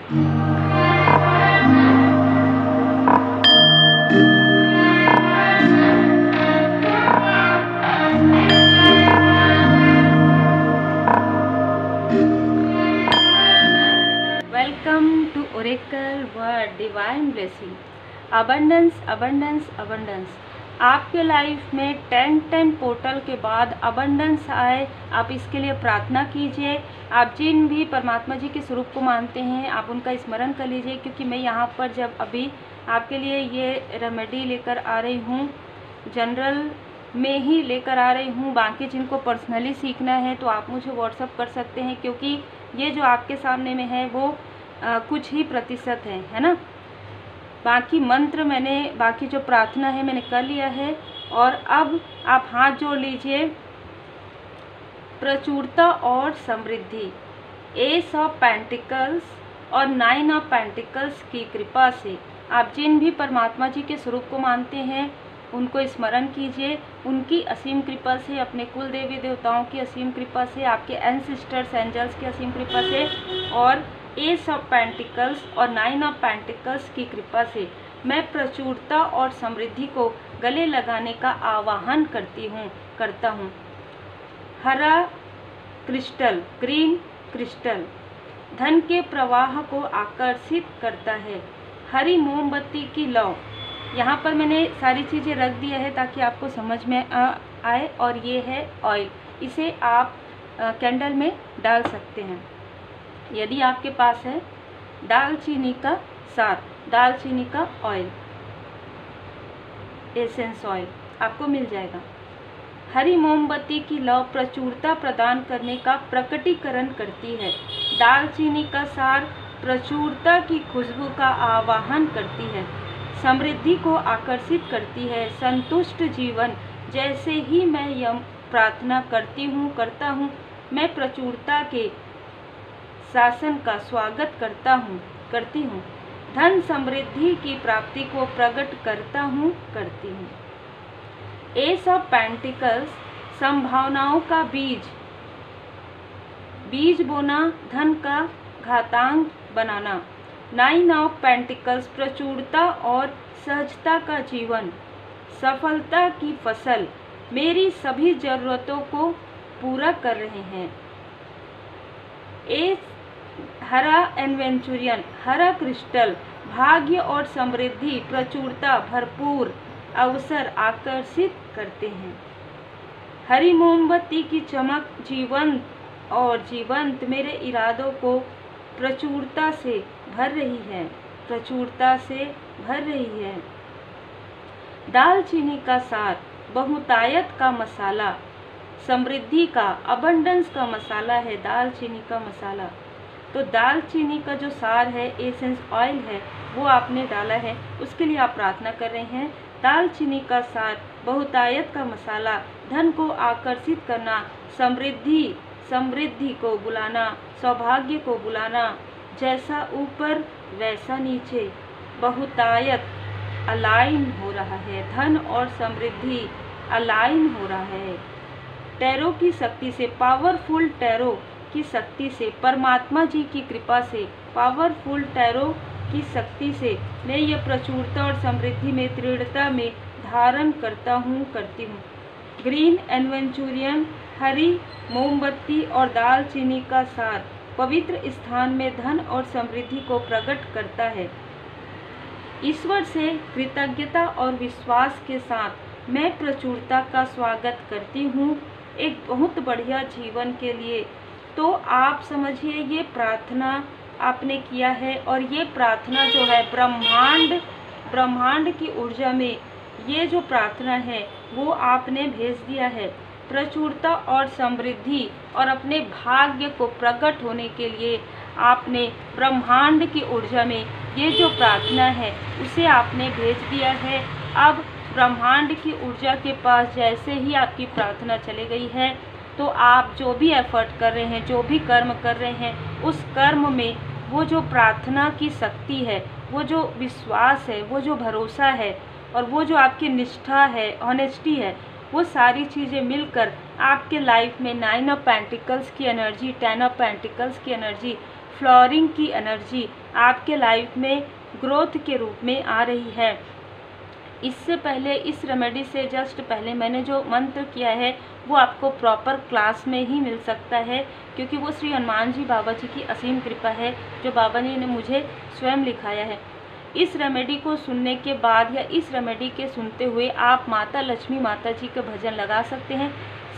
Welcome to Oracle word divine blessing. Abundance abundance abundance आपके life में 10-10 portal के बाद अबंडेंस आए। आप इसके लिए प्रार्थना कीजिए। आप जिन भी परमात्मा जी के स्वरूप को मानते हैं आप उनका स्मरण कर लीजिए, क्योंकि मैं यहाँ पर जब अभी आपके लिए ये रेमेडी लेकर आ रही हूँ, जनरल में ही लेकर आ रही हूँ। बाकी जिनको पर्सनली सीखना है तो आप मुझे व्हाट्सअप कर सकते हैं, क्योंकि ये जो आपके सामने में है वो कुछ ही प्रतिशत है ना। बाकी मंत्र बाकी जो प्रार्थना है मैंने कर लिया है। और अब आप हाथ जोड़ लीजिए। प्रचुरता और समृद्धि, एस ऑफ पेंटिकल्स और 9 ऑफ पेंटिकल्स की कृपा से आप जिन भी परमात्मा जी के स्वरूप को मानते हैं उनको स्मरण कीजिए। उनकी असीम कृपा से, अपने कुल देवी देवताओं की असीम कृपा से, आपके एंसेस्टर्स एंजल्स की असीम कृपा से और एस ऑफ पेंटिकल्स और 9 ऑफ पेंटिकल्स की कृपा से मैं प्रचुरता और समृद्धि को गले लगाने का आवाहन करता हूँ। हरा क्रिस्टल, ग्रीन क्रिस्टल धन के प्रवाह को आकर्षित करता है। हरी मोमबत्ती की लौ, यहाँ पर मैंने सारी चीज़ें रख दिया है ताकि आपको समझ में आए। और ये है ऑयल, इसे आप कैंडल में डाल सकते हैं यदि आपके पास है। दालचीनी का सार, दालचीनी का ऑयल, एसेंस ऑयल आपको मिल जाएगा। हरी मोमबत्ती की लौ प्रचुरता प्रदान करने का प्रकटीकरण करती है। दालचीनी का सार प्रचुरता की खुशबू का आवाहन करती है, समृद्धि को आकर्षित करती है, संतुष्ट जीवन। जैसे ही मैं यह प्रार्थना करता हूँ मैं प्रचुरता के शासन का स्वागत करती हूँ। धन समृद्धि की प्राप्ति को प्रकट करती हूँ। एस ऑफ पेंटिकल्स संभावनाओं का बीज बोना, धन का घातांक बनाना। 9 ऑफ पेंटिकल्स प्रचुरता और सहजता का जीवन, सफलता की फसल मेरी सभी जरूरतों को पूरा कर रहे हैं। एस हरा एडवेंचुरियन, हरा क्रिस्टल भाग्य और समृद्धि, प्रचुरता, भरपूर अवसर आकर्षित करते हैं। हरी मोमबत्ती की चमक जीवंत मेरे इरादों को प्रचुरता से भर रही है। दालचीनी का सार बहुतायत का मसाला, समृद्धि का, अबंडेंस का मसाला है दालचीनी का मसाला। तो दालचीनी का जो सार है, एसेंस ऑयल है, वो आपने डाला है, उसके लिए आप प्रार्थना कर रहे हैं। दालचीनी का सार बहुतायत का मसाला, धन को आकर्षित करना, समृद्धि को बुलाना, सौभाग्य को बुलाना, जैसा ऊपर वैसा नीचे। बहुतायत अलाइन हो रहा है, धन और समृद्धि अलाइन हो रहा है। टैरो की शक्ति से, पावरफुल टैरो की शक्ति से, परमात्मा जी की कृपा से, पावरफुल टैरो की शक्ति से मैं ये प्रचुरता और समृद्धि में, दृढ़ता में धारण करती हूँ। ग्रीन एडवेंचुरियन, हरी मोमबत्ती और दालचीनी का सार पवित्र स्थान में धन और समृद्धि को प्रकट करता है। ईश्वर से कृतज्ञता और विश्वास के साथ मैं प्रचुरता का स्वागत करती हूँ एक बहुत बढ़िया जीवन के लिए। तो आप समझिए ये प्रार्थना आपने किया है और ये प्रार्थना जो है ब्रह्मांड की ऊर्जा में ये जो प्रार्थना है वो आपने भेज दिया है। प्रचुरता और समृद्धि और अपने भाग्य को प्रकट होने के लिए आपने ब्रह्मांड की ऊर्जा में ये जो प्रार्थना है उसे आपने भेज दिया है। अब ब्रह्मांड की ऊर्जा के पास जैसे ही आपकी प्रार्थना चली गई है तो आप जो भी एफर्ट कर रहे हैं, जो भी कर्म कर रहे हैं, उस कर्म में वो जो प्रार्थना की शक्ति है, वो जो विश्वास है, वो जो भरोसा है और वो जो आपकी निष्ठा है, ऑनेस्टी है, वो सारी चीज़ें मिलकर आपके लाइफ में 9 ऑफ पेंटिकल्स की एनर्जी, 10 ऑफ पेंटिकल्स की एनर्जी, फ्लोरिंग की एनर्जी आपके लाइफ में ग्रोथ के रूप में आ रही है। इससे पहले इस रेमेडी से जस्ट पहले मैंने जो मंत्र किया है वो आपको प्रॉपर क्लास में ही मिल सकता है, क्योंकि वो श्री हनुमान जी बाबा जी की असीम कृपा है जो बाबा जी ने मुझे स्वयं लिखाया है। इस रेमेडी को सुनने के बाद या इस रेमेडी के सुनते हुए आप माता लक्ष्मी माता जी के भजन लगा सकते हैं।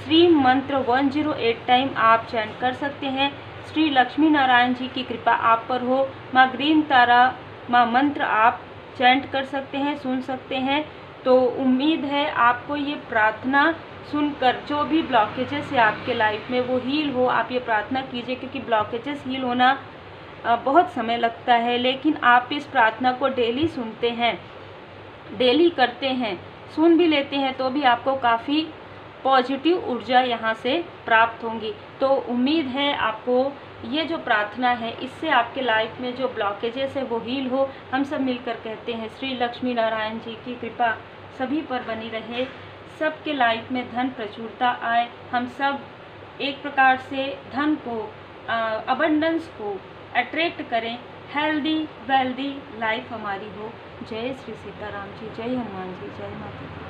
श्री मंत्र 108 टाइम आप चैंट कर सकते हैं। श्री लक्ष्मी नारायण जी की कृपा आप पर हो। माँ ग्रीन तारा माँ मंत्र आप चैंट कर सकते हैं, सुन सकते हैं। तो उम्मीद है आपको ये प्रार्थना सुनकर जो भी ब्लॉकेजेस है आपके लाइफ में वो हील हो। आप ये प्रार्थना कीजिए, क्योंकि ब्लॉकेजेस हील होना बहुत समय लगता है, लेकिन आप इस प्रार्थना को डेली सुनते हैं, डेली करते हैं, सुन भी लेते हैं तो भी आपको काफ़ी पॉजिटिव ऊर्जा यहाँ से प्राप्त होंगी। तो उम्मीद है आपको ये जो प्रार्थना है इससे आपके लाइफ में जो ब्लॉकेजेस है वो हील हो। हम सब मिलकर कहते हैं श्री लक्ष्मी नारायण जी की कृपा सभी पर बनी रहे, सबके लाइफ में धन प्रचुरता आए, हम सब एक प्रकार से धन को अबंडेंस को अट्रैक्ट करें, हेल्दी वेल्दी लाइफ हमारी हो। जय श्री सीताराम जी, जय हनुमान जी, जय माता दी।